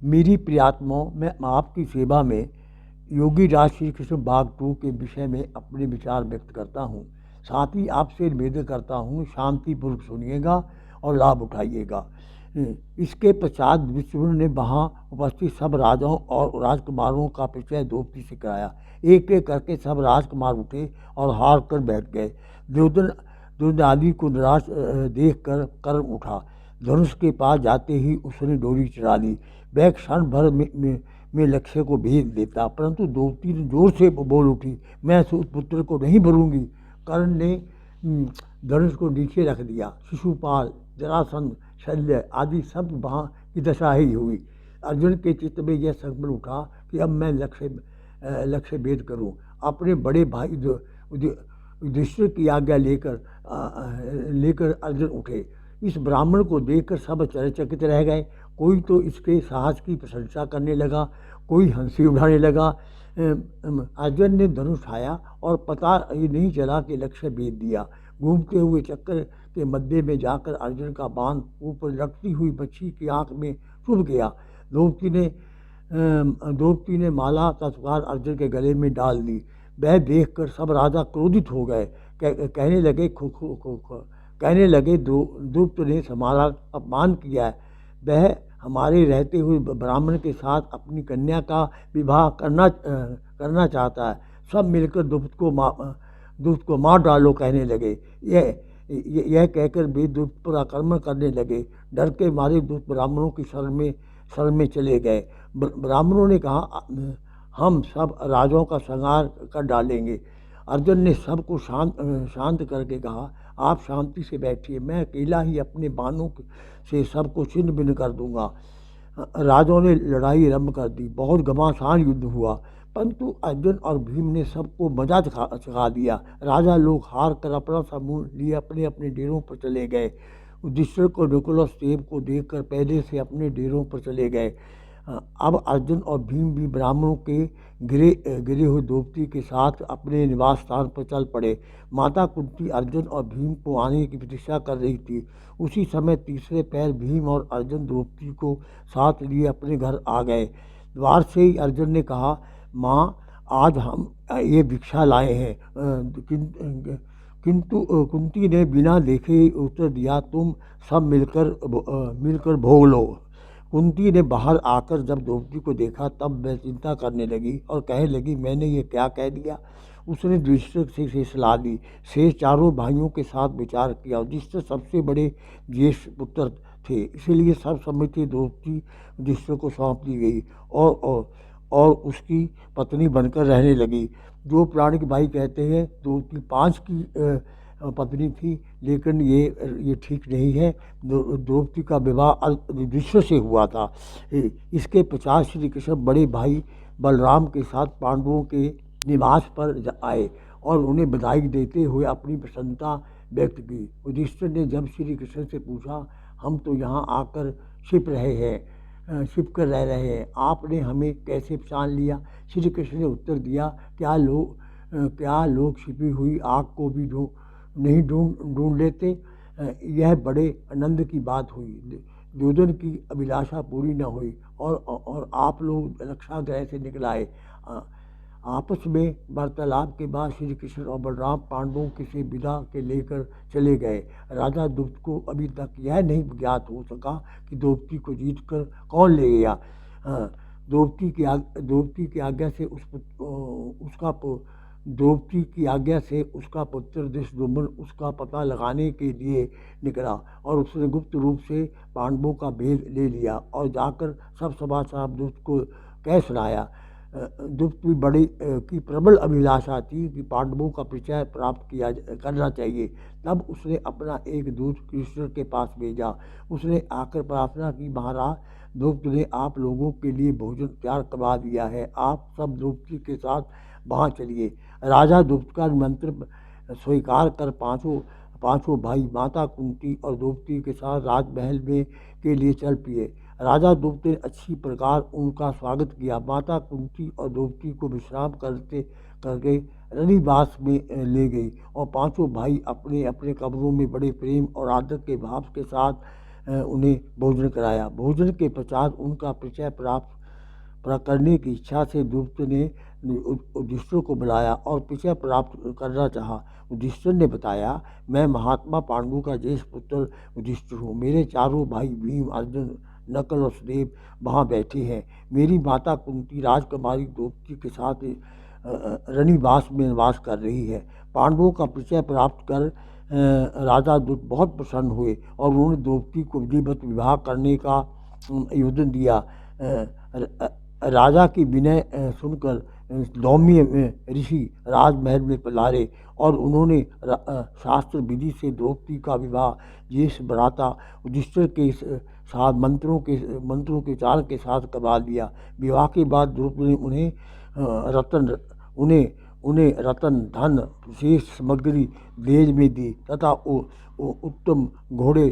मेरी प्रियात्माओं, मैं आपकी सेवा में योगी राज श्री कृष्ण भाग 2 के विषय में अपने विचार व्यक्त करता हूँ। साथ ही आपसे निवेदन करता हूँ, शांतिपूर्वक सुनिएगा और लाभ उठाइएगा। इसके पश्चात विष्णु ने वहाँ उपस्थित सब राजाओं और राजकुमारों का परिचय द्रौपदी से कराया। एक एक करके सब राजकुमार उठे और हार कर बैठ गए। दुर्योधन आदि को निराश देख कर कर्म उठा। धनुष के पास जाते ही उसने डोरी चढ़ा ली। वह क्षण भर में लक्ष्य को भेज देता, परंतु द्रौपदी ने जोर से बोल उठी, मैं पुत्र को नहीं भरूंगी। कर्ण ने धनुष को नीचे रख दिया। शिशुपाल, जरासंध, शल्य आदि सब वहाँ की दशा ही हुई। अर्जुन के चित्त में यह संकल्प उठा कि अब मैं लक्ष्य भेद करूं। अपने बड़े भाई युधिष्ठिर की आज्ञा लेकर अर्जुन उठे। इस ब्राह्मण को देखकर सब आश्चर्यचकित रह गए। कोई तो इसके साहस की प्रशंसा करने लगा, कोई हंसी उड़ाने लगा। अर्जुन ने धनुष उठाया और पता ही नहीं चला कि लक्ष्य भेद दिया। घूमते हुए चक्कर के मध्य में जाकर अर्जुन का बाण ऊपर लटकती हुई बच्ची की आंख में चुभ गया। द्रौपदी ने माला तत्काल अर्जुन के गले में डाल दी। वह देखकर सब राजा क्रोधित हो गए। कहने लगे द्रुपद ने हमारा अपमान किया है। वह हमारे रहते हुए ब्राह्मण के साथ अपनी कन्या का विवाह करना चाहता है। सब मिलकर द्रुपद को मार डालो कहने लगे। यह कहकर वे द्रुपद पर आक्रमण करने लगे। डर के मारे द्रुपद ब्राह्मणों की शरण में चले गए। ब्राह्मणों ने कहा, हम सब राजाओं का संहार कर डालेंगे। अर्जुन ने सबको शांत करके कहा, आप शांति से बैठिए, मैं अकेला ही अपने बाणों से सबको छिन्न भिन्न कर दूंगा। राजाओं ने लड़ाई आरंभ कर दी। बहुत घमासान युद्ध हुआ, परंतु अर्जुन और भीम ने सबको मजा चखा दिया। राजा लोग हार कर अपना समूह लिए अपने अपने डेरों पर चले गए। युधिष्ठिर को निकोलस देव को देखकर पहले से अपने डेरों पर चले गए। अब अर्जुन और भीम भी ब्राह्मणों के गिरे हुए द्रौपदी के साथ अपने निवास स्थान पर चल पड़े। माता कुंती अर्जुन और भीम को आने की प्रतीक्षा कर रही थी। उसी समय तीसरे पैर भीम और अर्जुन द्रौपदी को साथ लिए अपने घर आ गए। द्वार से ही अर्जुन ने कहा, माँ, आज हम ये भिक्षा लाए हैं। किंतु कुंती ने बिना देखे उत्तर दिया, तुम सब मिलकर भोग लो। कुंती ने बाहर आकर जब द्रौपदी को देखा तब वह चिंता करने लगी और कहने लगी, मैंने ये क्या कह दिया। उसने युधिष्ठिर से सलाह ली। शेष चारों भाइयों के साथ विचार किया। युधिष्ठिर सबसे बड़े ज्येष्ठ पुत्र थे, इसलिए सब सम्मति द्रौपदी युधिष्ठिर को सौंप दी गई और उसकी पत्नी बनकर रहने लगी। जो पौराणिक भाई कहते हैं द्रौपदी 5 की पत्नी थी, लेकिन ये ठीक नहीं है। द्रौपदी का विवाह युधिष्ठिर से हुआ था। इसके 50 श्री कृष्ण बड़े भाई बलराम के साथ पांडवों के निवास पर आए और उन्हें बधाई देते हुए अपनी प्रसन्नता व्यक्त की। युधिष्ठिर ने जब श्री कृष्ण से पूछा, हम तो यहाँ आकर छिप कर रह रहे हैं, आपने हमें कैसे पहचान लिया। श्री कृष्ण ने उत्तर दिया, क्या लोग छिपी हुई आग को भी नहीं ढूंढ लेते। यह बड़े आनंद की बात हुई। दुर्योधन की अभिलाषा पूरी न हुई और आप लोग रक्षा गृह से निकल आए। आपस में वार्तालाप के बाद श्री कृष्ण और बलराम पांडवों से विदा के लेकर चले गए। राजा द्रुपद को अभी तक यह नहीं ज्ञात हो सका कि द्रौपदी को जीतकर कौन ले गया। द्रौपदी की आज्ञा से उसका पुत्र धृष्टद्युम्न उसका पता लगाने के लिए निकला और उसने गुप्त रूप से पांडवों का भेद ले लिया और जाकर सब समाचार द्रुपद को कह सुनाया। द्रुपद की प्रबल अभिलाषा थी कि पांडवों का परिचय प्राप्त करना चाहिए। तब उसने अपना एक दूत युधिष्ठिर के पास भेजा। उसने आकर प्रार्थना की, महाराज, द्रुपद ने आप लोगों के लिए भोजन तैयार करवा दिया है, आप सब द्रौपदी के साथ वहाँ चलिए। राजा द्रुपद का निमंत्रण स्वीकार कर पांचों भाई माता कुंती और द्रौपदी के साथ राजमहल में के लिए चल पिए। राजा द्रुपद ने अच्छी प्रकार उनका स्वागत किया। माता कुंती और द्रौपदी को विश्राम करके रनिवास में ले गई और पांचों भाई अपने अपने कमरों में बड़े प्रेम और आदर के भाव के साथ उन्हें भोजन कराया। भोजन के पश्चात उनका परिचय प्राप्त करने की इच्छा से द्रुपद ने युधिष्ठिर को बुलाया और परिचय प्राप्त करना चाहा। युधिष्ठिर ने बताया, मैं महात्मा पांडु का ज्येष्ठ पुत्र युधिष्ठिर हूँ। मेरे चारों भाई भीम, अर्जुन, नकुल और सहदेव वहाँ बैठे हैं। मेरी माता कुंती राजकुमारी द्रौपदी के साथ रनिवास में निवास कर रही है। पांडवों का परिचय प्राप्त कर राजा दुष्ट बहुत प्रसन्न हुए और उन्होंने द्रौपदी को विधिवत विवाह करने का आयोजन दिया। राजा की विनय सुनकर दौम्य ऋषि राजमहल में पधारे और उन्होंने शास्त्र विधि से द्रौपदी का विवाह ज्येष्ठ भ्राता युधिष्ठिर के साथ मंत्रों के चार के साथ करवा दिया। विवाह के बाद द्रौपदी ने उन्हें रतन, धन, विशेष सामग्री दहेज में दी तथा उत्तम घोड़े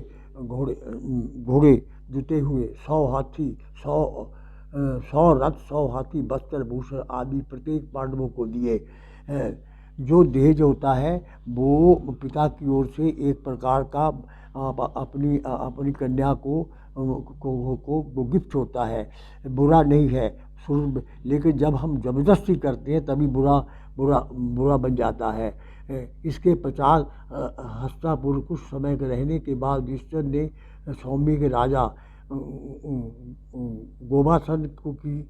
जुटे हुए 100 हाथी, 100 रथ, 100 हाथी, वस्त्र, भूषण आदि प्रत्येक पांडवों को दिए। जो दहेज होता है वो पिता की ओर से एक प्रकार का अपनी कन्या को गिफ्ट होता है, बुरा नहीं है। लेकिन जब हम जबरदस्ती करते हैं तभी बुरा बन जाता है। इसके पश्चात हस्तिनापुर कुछ समय के रहने के बाद युधिष्ठिर ने सौम्य के राजा गोमासन की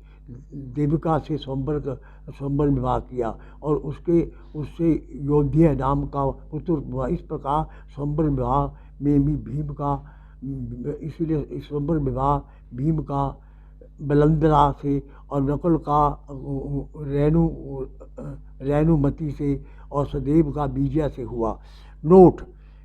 देविका से स्वयंवर विवाह किया और उससे योध्या नाम का पुत्र हुआ। इस प्रकार स्वयंवर विवाह में भी इसलिए स्वयंवर विवाह भीम का बलंदरा से और नकुल का रेणुमति से और सदैव का बीजिया से हुआ। नोट,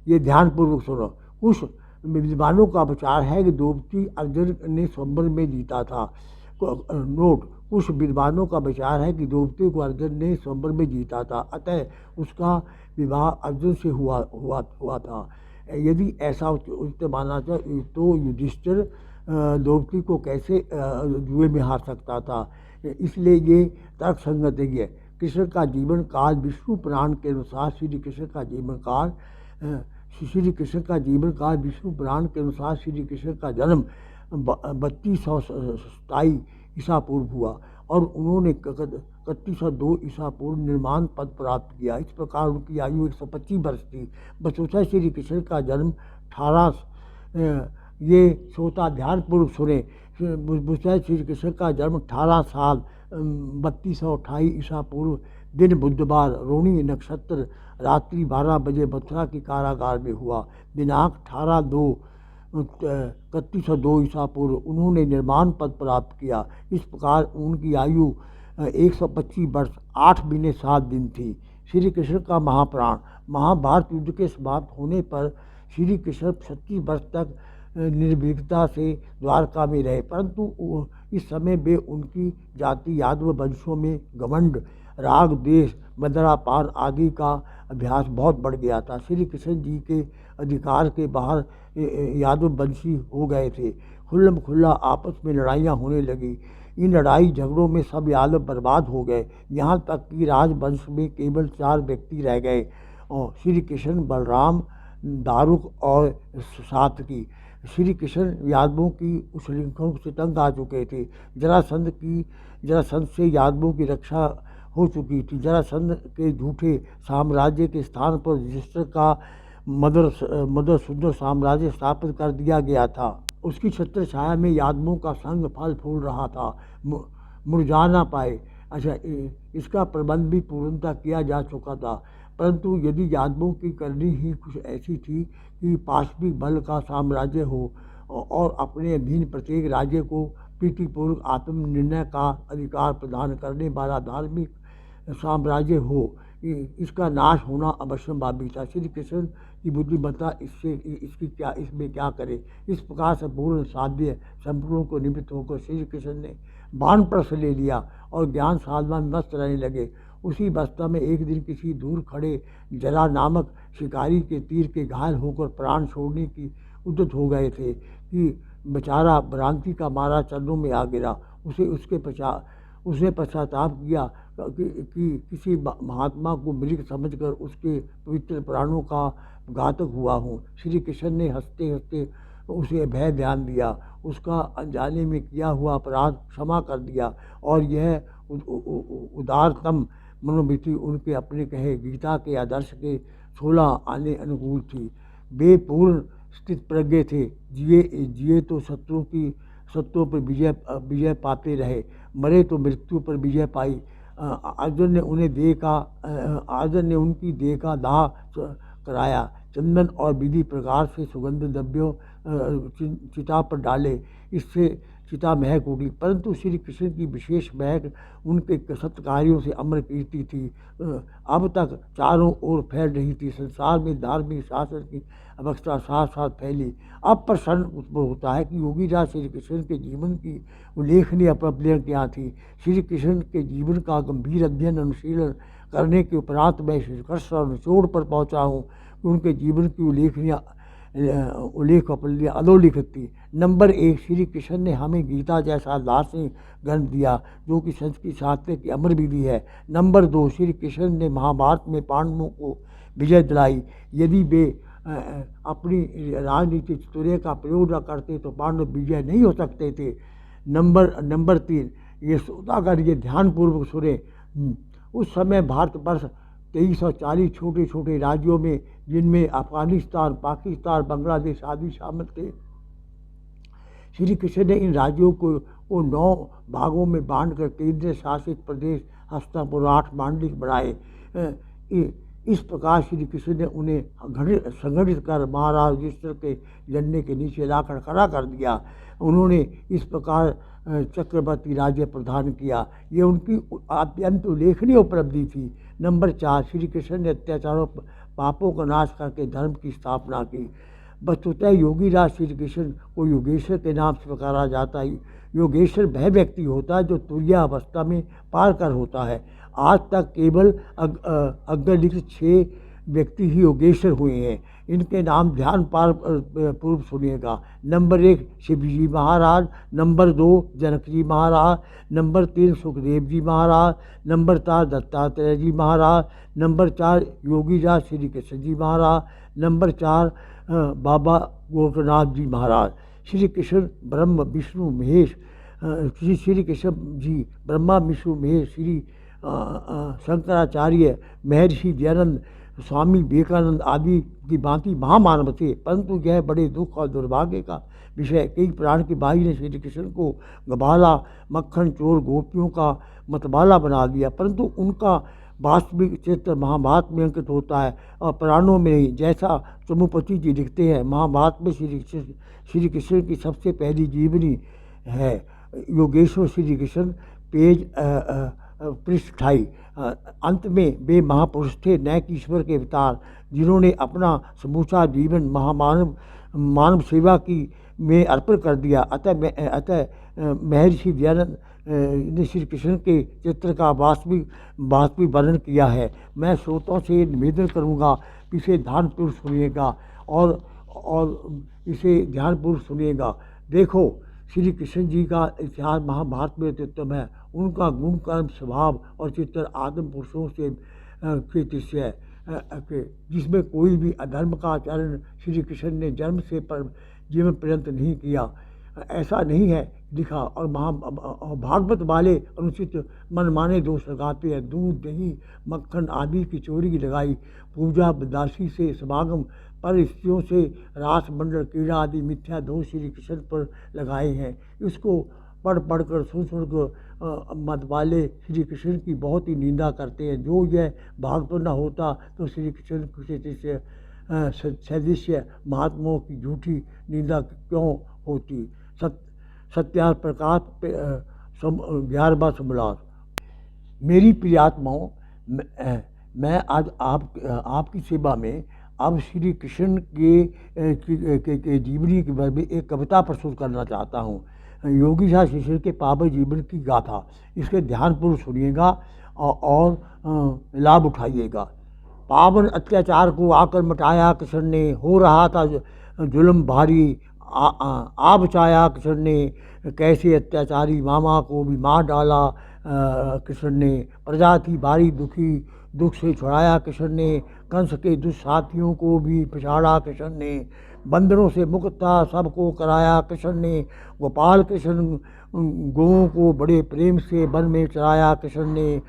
ये ध्यानपूर्वक सुनो। कुछ विद्वानों का विचार है कि द्रौपदी अर्जुन ने स्वयंवर में जीता था। नोट, कुछ विद्वानों का विचार है कि द्रौपदी को अर्जुन ने स्वयंवर में जीता था, अतः उसका विवाह अर्जुन से हुआ था। यदि ऐसा उचित माना जाए तो युधिष्ठिर द्रौपदी को कैसे जुए में हार सकता था, इसलिए ये तर्क संगत है। कृष्ण का जीवन काल विष्णु पुराण के अनुसार श्री कृष्ण का जीवन का जन्म 3227 ईसा पूर्व हुआ और उन्होंने 3102 ईसा पूर्व निर्माण पद प्राप्त किया। इस प्रकार उनकी आयु 125 वर्ष थी। वसुधा श्री कृष्ण का जन्म 18 ये श्रोता ध्यानपूर्वक सुने। वसुधा श्री कृष्ण का जन्म 18 साल 3228 ईसा पूर्व दिन बुधवार रोहिणी नक्षत्र रात्रि 12 बजे मथुरा के कारागार में हुआ। दिनांक 3102 ईसा पूर्व उन्होंने निर्माण पद प्राप्त किया। इस प्रकार उनकी आयु 125 वर्ष 8 महीने 7 दिन थी। श्री कृष्ण का महाप्राण। महाभारत युद्ध के समाप्त होने पर श्री कृष्ण 36 वर्ष तक निर्भीकता से द्वारका में रहे, परंतु इस समय वे उनकी जाति यादव वंशों में घमंड, राग, द्वेष, मदिरापान आदि का अभ्यास बहुत बढ़ गया था। श्री कृष्ण जी के अधिकार के बाहर यादव वंशी हो गए थे। खुल्लम खुल्ला आपस में लड़ाइयाँ होने लगी। इन लड़ाई झगड़ों में सब यादव बर्बाद हो गए, यहाँ तक कि राजवंश में केवल 4 व्यक्ति रह गए और श्री कृष्ण, बलराम, दारुक और सात्विकी। श्री कृष्ण यादवों की उच्छृंखलों से तंग आ चुके थे। जरासंध से यादवों की रक्षा हो चुकी थी। जरासंध के झूठे साम्राज्य के स्थान पर युधिष्ठिर का मधुर सुंदर साम्राज्य स्थापित कर दिया गया था। उसकी छत्र छाया में यादवों का संग फल फूल रहा था, मुरझा ना पाए। अच्छा, इसका प्रबंध भी पूर्णतः किया जा चुका था, परंतु यदि यादवों की करनी ही कुछ ऐसी थी कि पाशविक बल का साम्राज्य हो और अपने अधीन प्रत्येक राज्य को प्रीतिपूर्वक आत्मनिर्णय का अधिकार प्रदान करने वाला धार्मिक साम्राज्य हो, इसका नाश होना अवश्यंभावी था। श्री कृष्ण की बुद्धिमत्ता इसमें क्या करे। इस प्रकार से पूर्ण साध्य संपूर्णों को निमित्त होकर श्री कृष्ण ने बाणप्रस्थ ले लिया और ज्ञान साधना में मस्त रहने लगे। उसी अवस्था में एक दिन किसी दूर खड़े जरा नामक शिकारी के तीर के घायल होकर प्राण छोड़ने की उद्यत हो गए थे कि बेचारा भ्रांति का मारा चरणों में आ गिरा। उसने पश्चाताप किया कि किसी महात्मा को मृग समझकर उसके पवित्र प्राणों का घातक हुआ हूँ। श्री कृष्ण ने हंसते हंसते उसे भय ध्यान दिया, उसका अनजाने में किया हुआ अपराध क्षमा कर दिया। और यह उदारतम मनोवृत्ति उनके अपने कहे गीता के आदर्श के 16 आने अनुकूल थी। वे पूर्ण स्थित प्रज्ञ थे, जिए तो शत्रुओं पर विजय पाते रहे, मरे तो मृत्यु पर विजय पाई। अर्जुन ने उनकी देह का दाह कराया, चंदन और विधि प्रकार से सुगंध द्रव्यों चिता पर डाले, इससे चिता महक उठी। परंतु श्री कृष्ण की विशेष महक उनके सत्कार्यों से अमर कीर्ति थी, अब तक चारों ओर फैल रही थी। संसार में धार्मिक शासन की अवस्था साथ साथ फैली। अब प्रश्न उत्पन्न होता है कि योगीराज श्री कृष्ण के जीवन की उल्लेखनीय उपलब्धियाँ क्या थी। श्री कृष्ण के जीवन का गंभीर अध्ययन अनुशीलन करने के उपरांत मैं निष्कर्ष और निचोड़ पर पहुँचा हूँ कि उनके जीवन की उल्लेख उपलब्धियाँ अधोलिखित थी। नंबर 1, श्री कृष्ण ने हमें गीता जैसा दार्शनिक ग्रंथ दिया जो कि संस्कृत साहित्य की अमर विधि है। नंबर 2, श्री कृष्ण ने महाभारत में पांडवों को विजय दिलाई। यदि वे अपनी राजनीतिक चतुर्य का प्रयोग न करते तो पांडव विजय नहीं हो सकते थे। नंबर 3, ये सौदागर ये ध्यानपूर्वक सुने। उस समय भारतवर्ष 2340 छोटे छोटे राज्यों में, जिनमें अफगानिस्तान, पाकिस्तान, बांग्लादेश आदि शामिल थे। श्री कृष्ण ने इन राज्यों को 9 भागों में बांटकर केंद्र शासित प्रदेश हस्तिनापुर 8 मांडलिक बनाए। इस प्रकार श्री कृष्ण ने उन्हें संगठित कर महाराज युधिष्ठिर के झंडे के नीचे लाकर खड़ा कर दिया। उन्होंने इस प्रकार चक्रवर्ती राज्य प्रदान किया। ये उनकी अत्यंत उल्लेखनीय उपलब्धि थी। नंबर 4, श्री कृष्ण ने अत्याचारों पापों का नाश करके धर्म की स्थापना की। वस्तुतः योगीराज श्री कृष्ण को योगेश्वर के नाम से पुकारा जाता है। योगेश्वर वह व्यक्ति होता है जो तुरीय अवस्था में पार कर होता है। आज तक केवल अग्रलिखित 6 व्यक्ति ही योगेश्वर हुए हैं। इनके नाम ध्यान पूर्व सुनिएगा। नंबर 1, शिवजी महाराज। नंबर 2, जनक जी महाराज। नंबर 3, सुखदेव जी महाराज। नंबर 4, दत्तात्रेय जी महाराज। नंबर 4, योगीराज श्री कृष्ण जी महाराज। नंबर 4, बाबा गोरखनाथ जी महाराज। श्री कृष्ण ब्रह्म विष्णु महेश, श्री कृष्ण जी ब्रह्मा विष्णु महेश, श्री शंकराचार्य, महर्षि दयानंद, स्वामी विवेकानंद आदि की भांति महामानव थे। परंतु यह बड़े दुख और दुर्भाग्य का विषय, कई प्राण के भाई ने श्री कृष्ण को गबाला, मक्खन चोर, गोपियों का मतवाला बना दिया। परंतु उनका वास्तविक चित्र महाभारत में अंकित होता है और पुराणों में ही। जैसा चमुपति जी लिखते हैं, महाभारत में श्री कृष्ण की सबसे पहली जीवनी है योगेश्वर श्री कृष्ण, पेज पृष्ठ 28। अंत में वे महापुरुष थे, नए ईश्वर के अवतार, जिन्होंने अपना समूचा जीवन मानव सेवा की में अर्पण कर दिया। अतः महर्षि दयानंद ने श्री कृष्ण के चित्र का वास्तविक वर्णन किया है। मैं श्रोताओं से निवेदन करूँगा कि इसे ध्यानपूर्वक सुनिएगा और इसे ध्यानपूर्वक सुनिएगा। देखो, श्री कृष्ण जी का इतिहास महाभारत में अत्युत्तम है। उनका गुण, कर्म, स्वभाव और चित्र आदम पुरुषों से के दृश्य है, जिसमें कोई भी अधर्म का आचरण श्री कृष्ण ने जन्म से जीवन पर्यंत नहीं किया, ऐसा नहीं है लिखा। और भागवत वाले अनुचित मनमाने दोष लगाते हैं। दूध, दही, मक्खन आदि की चोरी लगाई, पूजा दासी से समागम, पर स्त्रियों से रास मंडल, क्रीड़ा आदि मिथ्या दोष श्री कृष्ण पर लगाए हैं। इसको पढ़कर सुनकर मत वाले श्री कृष्ण की बहुत ही निंदा करते हैं। जो यह भागवत न होता तो श्री कृष्ण से सदृश्य महात्माओं की झूठी निंदा क्यों होती। सत्यार्थ प्रकाश 11वां समलास। मेरी प्रियात्माओं, मैं आज आपकी सेवा में अब श्री कृष्ण के जीवनी के बारे में एक कविता प्रस्तुत करना चाहता हूँ। योगीराज श्री कृष्ण के पावन जीवन की गाथा, इसके ध्यानपूर्वक सुनिएगा और लाभ उठाइएगा। पावन अत्याचार को आकर मटाया कृष्ण ने, हो रहा था जुल्म भारी, आ बचाया कृष्ण ने, कैसे अत्याचारी मामा को भी मार डाला कृष्ण ने। प्रजा थी भारी दुखी, दुख से छुड़ाया कृष्ण ने, कंस के दुष्साथियों को भी पछाड़ा कृष्ण ने। बंदरों से मुक्त था, सबको कराया कृष्ण ने। गोपाल कृष्ण गौओं को बड़े प्रेम से वन में चराया कृष्ण ने।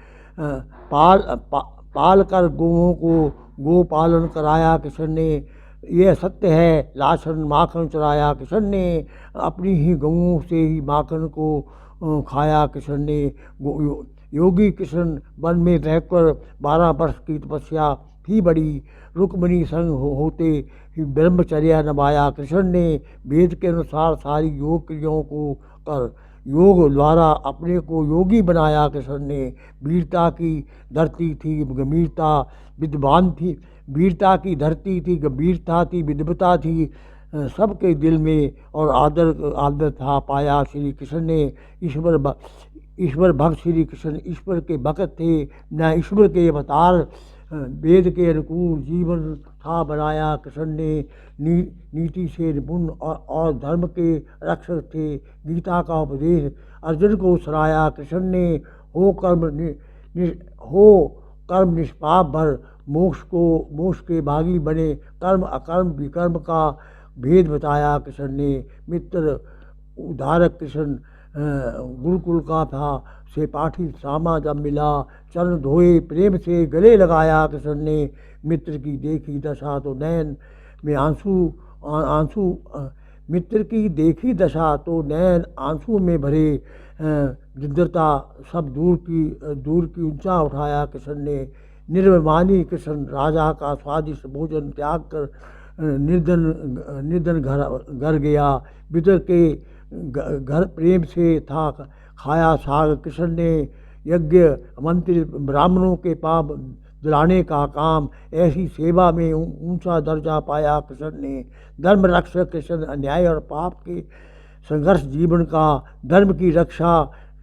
पाल कर गौओं को गो पालन कराया कृष्ण ने। यह सत्य है, लाशन माखन चराया कृष्ण ने। अपनी ही गौओं से ही माखन को खाया कृष्ण ने। योगी कृष्ण वन में रहकर 12 वर्ष की तपस्या थी बड़ी। रुक्मिणी संग होते ही ब्रह्मचर्या निभाया कृष्ण ने। वेद के अनुसार सारी योग क्रियाओं को कर योग द्वारा अपने को योगी बनाया कृष्ण ने। वीरता की धरती थी गंभीरता विद्वान थी, वीरता की धरती थी गंभीरता थी विद्वता थी सबके दिल में, और आदर आदर था पाया श्री कृष्ण ने। ईश्वर भक्त श्री कृष्ण ईश्वर के भक्त थे, न ईश्वर के अवतार। वेद के अनुकूल जीवन था बनाया कृष्ण ने। नीति से निपुण और धर्म के रक्षक थे। गीता का उपदेश अर्जुन को सुनाया कृष्ण ने। हो कर्म निष्पाप भर मोक्ष के भागी बने। कर्म अकर्म विकर्म का भेद बताया कृष्ण ने। मित्र उद्धारक कृष्ण गुरुकुल का था, से पाठी सामा जब मिला। चरण धोए प्रेम से गले लगाया कृष्ण ने। मित्र की देखी दशा तो नैन में आंसू मित्र की देखी दशा तो नैन आंसू में भरे। दरिद्रता सब दूर की ऊंचा उठाया कृष्ण ने। निर्मानी कृष्ण राजा का स्वादिष्ट भोजन त्याग कर निर्धन घर गया। विदर के घर प्रेम से था खाया साग कृष्ण ने। यज्ञ मंत्री ब्राह्मणों के पाप दिलाने का काम, ऐसी सेवा में ऊंचा दर्जा पाया कृष्ण ने। धर्म रक्षक कृष्ण अन्याय और पाप के संघर्ष जीवन का धर्म की रक्षा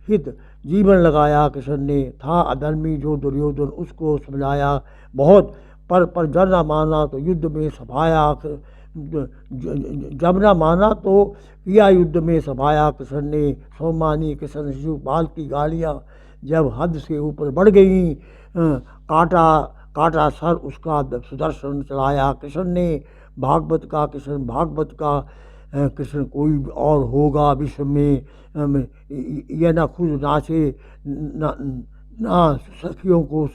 हित जीवन लगाया कृष्ण ने। था अधर्मी जो दुर्योधन उसको समझाया बहुत, पर जब न माना तो युद्ध में सफाया। जब न माना तो किया युद्ध में सफाया कृष्ण ने। सोमानी कृष्ण शिशुपाल की गालियाँ जब हद से ऊपर बढ़ गई, काटा सर उसका सुदर्शन चलाया कृष्ण ने। भागवत का कृष्ण कोई और होगा विश्व में। यह न खुद नाचे ना सखियों को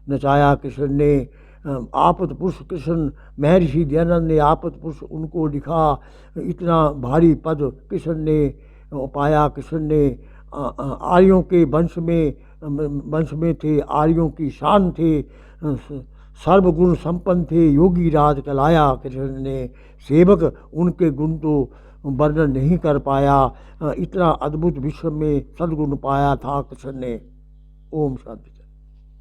नचाया कृष्ण ने। आपत पुरुष कृष्ण महर्षि दयानंद ने आपत पुरुष उनको लिखा। इतना भारी पद कृष्ण ने पाया कृष्ण ने। आर्यों के वंश में थे, आर्यों की शान थे, सर्वगुण संपन्न थे, योगी राज कहलाया कृष्ण ने। सेवक उनके गुण तो वर्णन नहीं कर पाया, इतना अद्भुत विश्व में सद्गुण पाया था कृष्ण ने। ओम शांति।